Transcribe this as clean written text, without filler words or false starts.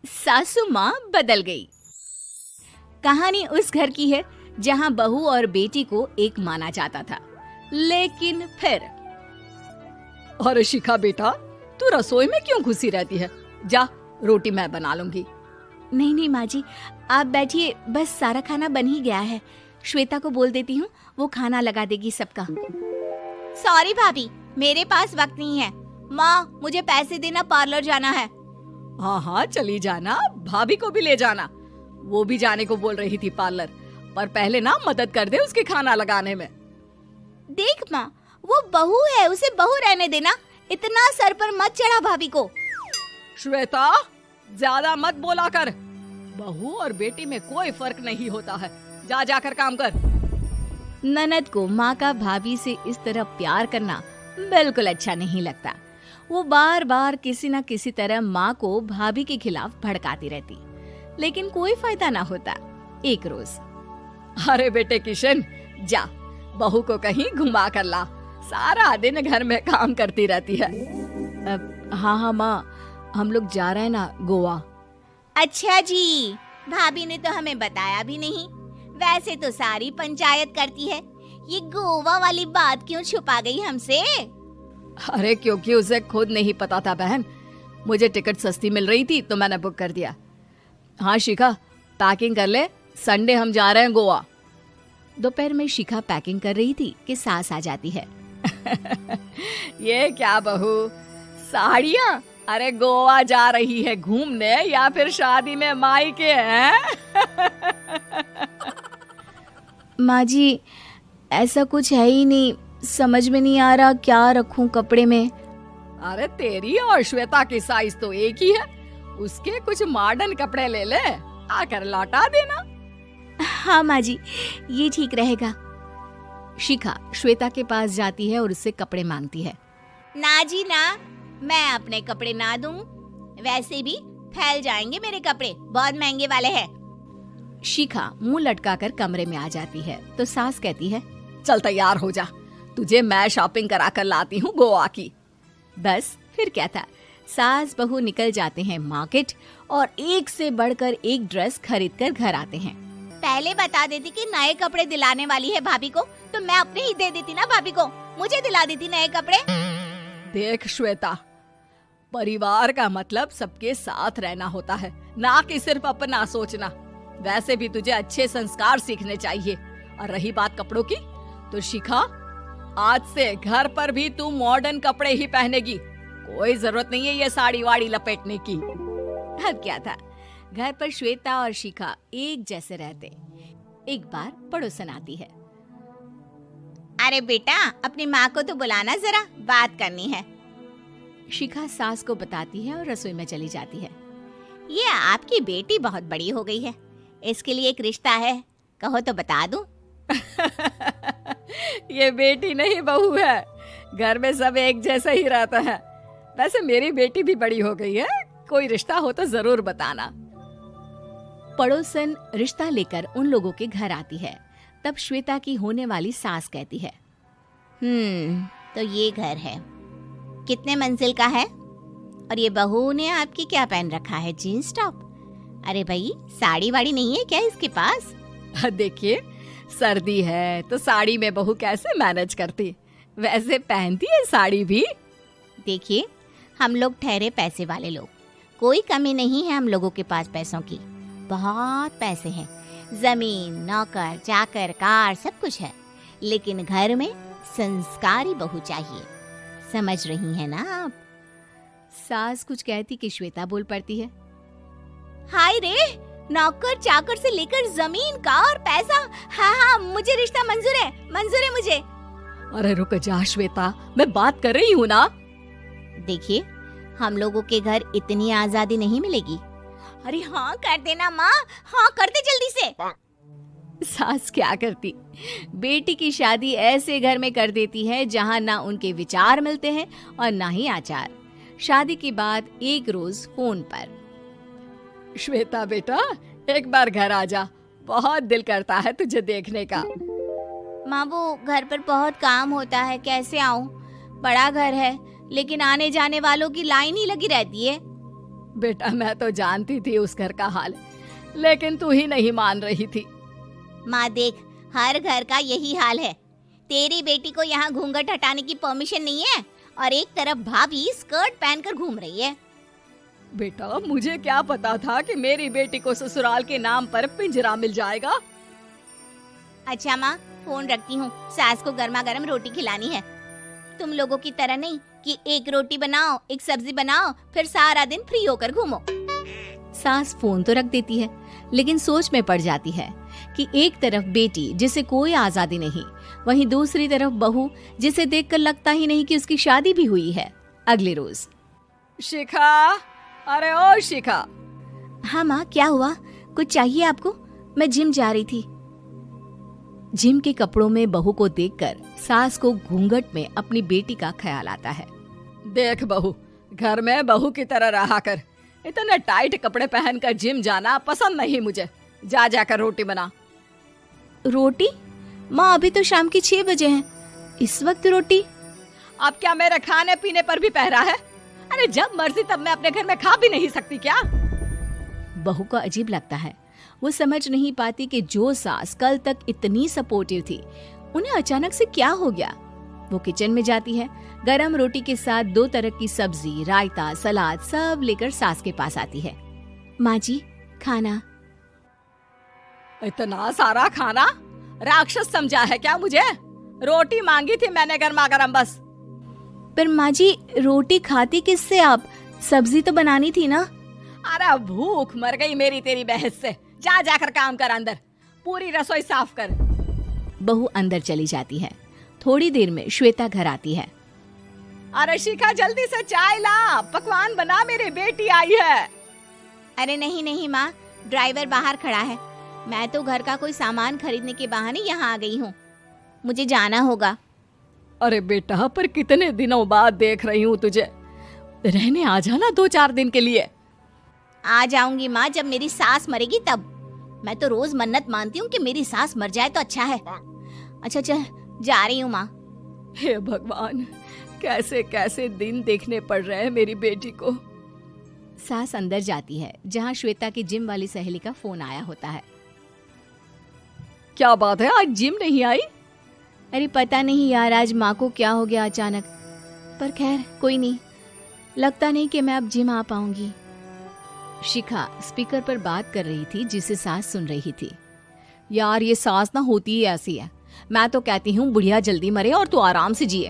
सासू माँ बदल गई। कहानी उस घर की है जहाँ बहू और बेटी को एक माना जाता था, लेकिन फिर अरे शिखा बेटा, तू रसोई में क्यों घुसी रहती है? जा, रोटी मैं बना लूंगी। नहीं नहीं माँ जी, आप बैठिए, बस सारा खाना बन ही गया है। श्वेता को बोल देती हूँ, वो खाना लगा देगी सबका। सॉरी भाभी, मेरे पास वक्त नहीं है। माँ, मुझे पैसे देना, पार्लर जाना है। हाँ हाँ चली जाना, भाभी को भी ले जाना। वो भी जाने को बोल रही थी पार्लर, पर पहले ना मदद कर दे उसके खाना लगाने में। देख माँ, वो बहू है, उसे बहू रहने देना, इतना सर पर मत चढ़ा भाभी को। श्वेता, ज्यादा मत बोला कर। बहू और बेटी में कोई फर्क नहीं होता है। जा जाकर काम कर। ननद को माँ का भाभी से इस तरह प्यार करना बिल्कुल अच्छा नहीं लगता। वो बार बार किसी न किसी तरह माँ को भाभी के खिलाफ भड़काती रहती, लेकिन कोई फायदा ना होता। एक रोज, अरे बेटे किशन, जा बहू को कहीं घुमा कर ला, सारा दिन घर में काम करती रहती है। हाँ हाँ माँ, हम लोग जा रहे हैं ना गोवा। अच्छा जी, भाभी ने तो हमें बताया भी नहीं। वैसे तो सारी पंचायत करती है, ये गोवा वाली बात क्यों छुपा गई हमसे? अरे क्योंकि उसे खुद नहीं पता था बहन। मुझे टिकट सस्ती मिल रही थी तो मैंने बुक कर दिया। हाँ शिखा, पैकिंग कर ले, संडे हम जा रहे हैं गोवा। दोपहर में शिखा पैकिंग कर रही थी कि सास आ जाती है। ये क्या बहू, साड़ियाँ? अरे गोवा जा रही है घूमने या फिर शादी में मायके हैं? माँ जी, ऐसा कुछ है ही नहीं, समझ में नहीं आ रहा क्या रखूं कपड़े में। अरे तेरी और श्वेता की साइज तो एक ही है, उसके कुछ मॉडर्न कपड़े ले ले, आकर लौटा देना। हाँ माँ जी, ये ठीक रहेगा। शिखा श्वेता के पास जाती है और उससे कपड़े मांगती है। ना जी ना, मैं अपने कपड़े ना दूं, वैसे भी फैल जाएंगे मेरे कपड़े, बहुत महंगे वाले हैं। शिखा मुंह लटकाकर कमरे में आ जाती है तो सास कहती है, चल तैयार हो जा, तुझे मैं शॉपिंग करा कर लाती हूँ गोवा की। बस फिर क्या था, सास बहू निकल जाते हैं मार्केट और एक से बढ़कर एक ड्रेस खरीद कर घर आते हैं। पहले बता देती कि नए कपड़े दिलाने वाली है भाभी को, तो मैं अपने ही दे देती ना भाभी को, मुझे दिला देती नए कपड़े। देख श्वेता, परिवार का मतलब सबके साथ रहना होता है, ना कि सिर्फ अपना सोचना। वैसे भी तुझे अच्छे संस्कार सीखने चाहिए। और रही बात कपड़ों की, तो शिखा, आज से घर पर भी तू मॉडर्न कपड़े ही पहनेगी। कोई जरूरत नहीं है ये साड़ी वाड़ी लपेटने की। अब क्या था, घर पर श्वेता और शिखा एक जैसे रहते। एक बार पड़ोसन आती है। अरे बेटा, अपनी माँ को तो बुलाना, जरा बात करनी है। शिखा सास को बताती है और रसोई में चली जाती है। ये आपकी बेटी बहुत बड़ी हो गई है, इसके लिए एक रिश्ता है, कहो तो बता दूं। ये बेटी नहीं बहू है, घर में सब एक जैसा ही रहता है। वैसे मेरी बेटी भी बड़ी हो गई है, कोई रिश्ता हो तो जरूर बताना। पड़ोसन रिश्ता लेकर उन लोगों के घर आती है। तब श्वेता की होने वाली सास कहती है, तो ये घर है, कितने मंजिल का है? और ये बहू ने आपकी क्या पहन रखा है, जीन्स टॉप? अरे भाई, साड़ी वाड़ी नहीं है क्या इसके पास? देखिए, सर्दी है तो साड़ी में बहू कैसे मैनेज करती, वैसे पहनती है साड़ी भी। देखिए, हम लोग ठहरे पैसे वाले लोग, कोई कमी नहीं है हम लोगों के पास पैसों की, बहुत पैसे हैं, जमीन, नौकर चाकर, कार, सब कुछ है, लेकिन घर में संस्कारी बहू चाहिए। समझ रही हैं ना आप? सास कुछ कहती कि श्वेता बोल पड़ती है, हाय रे, नौकर चाकर से लेकर जमीन, कार, पैसा, हाँ, मुझे रिश्ता मंजूर है मुझे। अरे रुक जा श्वेता, मैं बात कर रही हूँ ना। देखिए, हम लोगों के घर इतनी आजादी नहीं मिलेगी। अरे हाँ कर देना माँ, हाँ कर दे जल्दी से। सास क्या करती, बेटी की शादी ऐसे घर में कर देती है जहाँ ना उनके विचार मिलते हैं और ना ही आचार। शादी के बाद एक रोज फोन पर, श्वेता बेटा, एक बार घर आ जा, बहुत दिल करता है तुझे देखने का। माँ, वो घर पर बहुत काम होता है, कैसे आऊँ? बड़ा घर है, लेकिन आने जाने वालों की लाइन ही लगी रहती है। बेटा मैं तो जानती थी उस घर का हाल, लेकिन तू ही नहीं मान रही थी। माँ देख, हर घर का यही हाल है। तेरी बेटी को यहाँ घूंघट हटाने की परमिशन नहीं है और एक तरफ भाभी स्कर्ट पहनकर घूम रही है। बेटा मुझे क्या पता था कि मेरी बेटी को ससुराल के नाम पर पिंजरा मिल जाएगा। अच्छा माँ, फोन रखती हूँ, सास को गर्मा गर्म रोटी खिलानी है। तुम लोगों की तरह नहीं कि एक रोटी बनाओ, एक सब्जी बनाओ, फिर सारा दिन फ्री होकर घूमो। सास फोन तो रख देती है, लेकिन सोच में पड़ जाती है कि एक तरफ बेटी जिसे कोई आजादी नहीं, वहीं दूसरी तरफ बहू जिसे देखकर लगता ही नहीं कि उसकी शादी भी हुई है। अगले रोज। शिखा, अरे ओ शिखा। हाँ माँ, क्या हुआ? कुछ चाहिए आपको? मैं जिम जा रही थी। जिम के कपड़ों में बहू को देखकर सास को घूंघट में अपनी बेटी का ख्याल आता है। देख बहू, घर में बहू की तरह रहा कर। इतने टाइट कपड़े पहनकर जिम जाना पसंद नहीं मुझे। जा जाकर रोटी बना। रोटी? माँ अभी तो शाम की 6 बजे हैं, इस वक्त रोटी? अब क्या मेरे खाने पीने पर भी पहरा है? अरे जब मर्जी तब मैं अपने घर में खा भी नहीं सकती क्या? बहू को अजीब लगता है। वो समझ नहीं पाती कि जो सास कल तक इतनी सपोर्टिव थी, उन्हें अचानक से क्या हो गया। वो किचन में जाती है, गरम रोटी के साथ 2 तरह की सब्जी, रायता, सलाद सब लेकर सास के पास आती है। माँ जी, खाना। इतना सारा खाना? राक्षस समझा है क्या मुझे? रोटी मांगी थी मैंने गर्मा गर्म बस। पर माँ जी, रोटी खाती किससे आप? सब्जी तो बनानी थी ना। अरे भूख मर गई मेरी तेरी बहस से। जा जाकर काम कर, अंदर पूरी रसोई साफ कर। बहू अंदर चली जाती है। थोड़ी देर में श्वेता घर आती है। अरे शिखा, जल्दी से चाय ला, पकवान बना, मेरी बेटी आई है। अरे नहीं नहीं माँ, ड्राइवर बाहर खड़ा है। मैं तो घर का कोई सामान खरीदने के बहाने यहाँ आ गई हूँ, मुझे जाना होगा। अरे बेटा, पर कितने दिनों बाद देख रही हूँ तुझे, रहने आ जाना 2-4 दिन के लिए। आ जाऊंगी माँ, जब मेरी सास मरेगी तब। मैं तो रोज मन्नत मानती हूँ कि मेरी सास मर जाए तो अच्छा है। अच्छा चल, जा रही हूँ माँ। हे भगवान, कैसे कैसे दिन देखने पड़ रहे हैं मेरी बेटी को। सास अंदर जाती है, जहाँ श्वेता की जिम वाली सहेली का फोन आया होता है। क्या बात है, आज जिम नहीं आई? अरे पता नहीं यार, आज माँ को क्या हो गया अचानक। पर खैर कोई नहीं, लगता नहीं कि मैं अब जिम आ पाऊंगी। शिखा स्पीकर पर बात कर रही थी, जिसे सास सुन रही थी। यार ये सास ना होती ही ऐसी है। मैं तो कहती हूँ बुढ़िया जल्दी मरे और तू आराम से जिए।